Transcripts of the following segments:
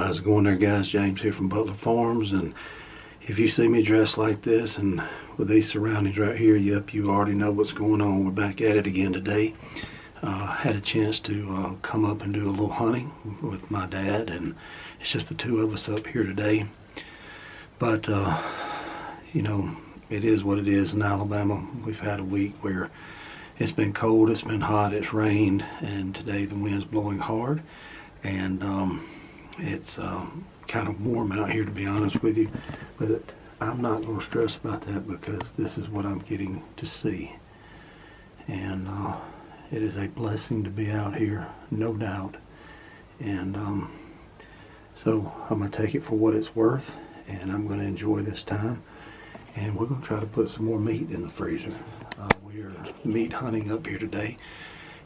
How's it going there, guys? James here from Butler Farms, and if you see me dressed like this and with these surroundings right here, yep, you already know what's going on. We're back at it again today. Had a chance to come up and do a little hunting with my dad, and it's just the two of us up here today. But you know, it is what it is in Alabama. We've had a week where it's been cold, it's been hot, it's rained, and today the wind's blowing hard, and it's kind of warm out here, to be honest with you. But I'm not going to stress about that because this is what I'm getting to see, and it is a blessing to be out here, no doubt. And so I'm going to take it for what it's worth, and I'm going to enjoy this time. And we're going to try to put some more meat in the freezer. We are meat hunting up here today.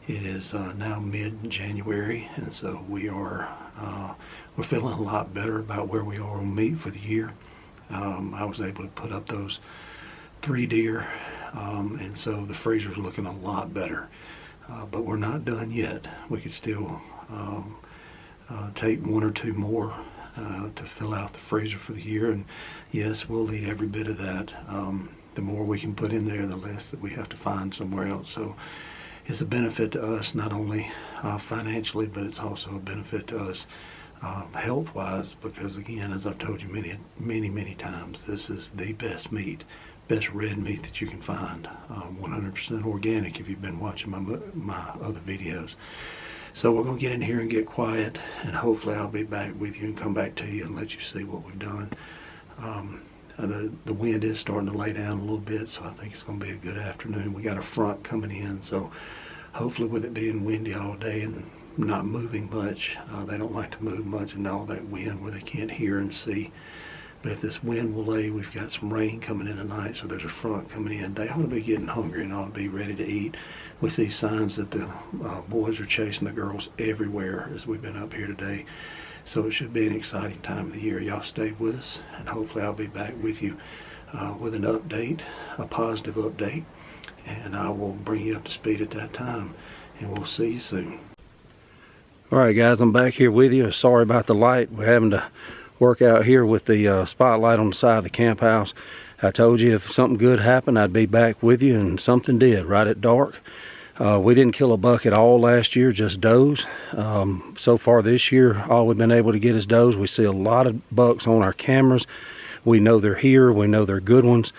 It is now mid-January, and so we're feeling a lot better about where we are on meat for the year. I was able to put up those 3 deer, and so the freezer is looking a lot better. But we're not done yet. We could still take 1 or 2 more to fill out the freezer for the year, and yes, we'll eat every bit of that. The more we can put in there, the less that we have to find somewhere else. So it's a benefit to us, not only financially, but it's also a benefit to us health-wise, because again, as I've told you many times, this is the best meat, best red meat that you can find, 100% organic if you've been watching my other videos. So we're going to get in here and get quiet, and hopefully I'll be back with you and come back to you and let you see what we've done. The wind is starting to lay down a little bit, so I think it's going to be a good afternoon. We got a front coming in, so hopefully with it being windy all day and not moving much, they don't like to move much in all that wind where they can't hear and see. But if this wind will lay, we've got some rain coming in tonight, so there's a front coming in. They ought to be getting hungry and ought to be ready to eat. We see signs that the boys are chasing the girls everywhere as we've been up here today. So it should be an exciting time of the year. Y'all stay with us, and hopefully I'll be back with you with an update, a positive update, and I will bring you up to speed at that time, and we'll see you soon. All right, guys, I'm back here with you. Sorry about the light. We're having to work out here with the spotlight on the side of the camp house. I told you if something good happened, I'd be back with you, and something did right at dark. We didn't kill a buck at all last year, just does. So far this year, all we've been able to get is does. We see a lot of bucks on our cameras. We know they're here, we know they're good ones.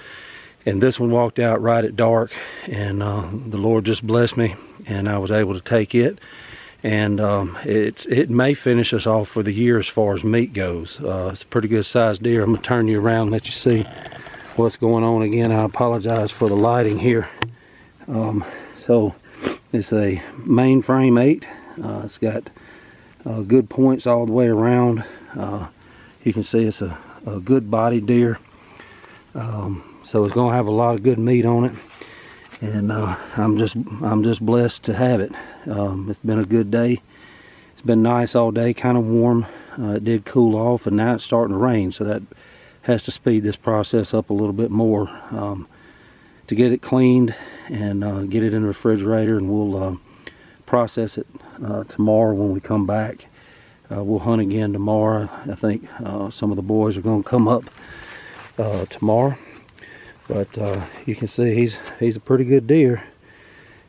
And this one walked out right at dark, and the Lord just blessed me, and I was able to take it. And it may finish us off for the year as far as meat goes. It's a pretty good sized deer. I'm gonna turn you around and let you see what's going on again. I apologize for the lighting here. So it's a mainframe 8. It's got good points all the way around. You can see it's a good body deer. So it's gonna have a lot of good meat on it. And I'm just blessed to have it. It's been a good day. It's been nice all day, kind of warm. It did cool off, and now it's starting to rain, so that has to speed this process up a little bit more to get it cleaned and get it in the refrigerator, and we'll process it tomorrow when we come back. We'll hunt again tomorrow. I think some of the boys are going to come up tomorrow. But you can see he's a pretty good deer,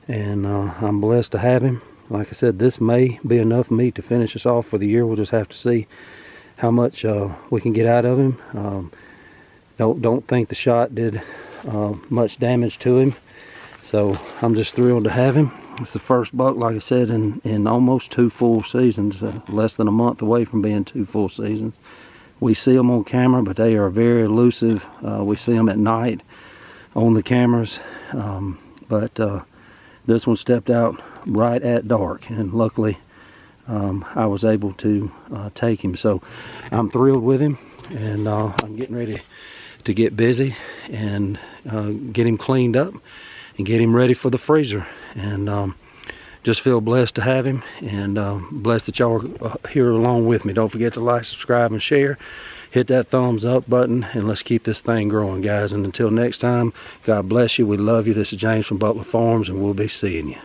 and I'm blessed to have him. Like I said, this may be enough meat to finish us off for the year. We'll just have to see how much we can get out of him. Don't think the shot did much damage to him, so I'm just thrilled to have him. It's the first buck, like I said, in almost 2 full seasons, less than a month away from being 2 full seasons. We see them on camera, but they are very elusive. We see them at night on the cameras, but this one stepped out right at dark, and luckily I was able to take him. So I'm thrilled with him, and I'm getting ready to get busy and get him cleaned up and get him ready for the freezer. And just feel blessed to have him, and blessed that y'all are here along with me. Don't forget to like, subscribe, and share. Hit that thumbs up button, and let's keep this thing growing, guys. And until next time, God bless you. We love you. This is James from Butler Farms, and we'll be seeing you.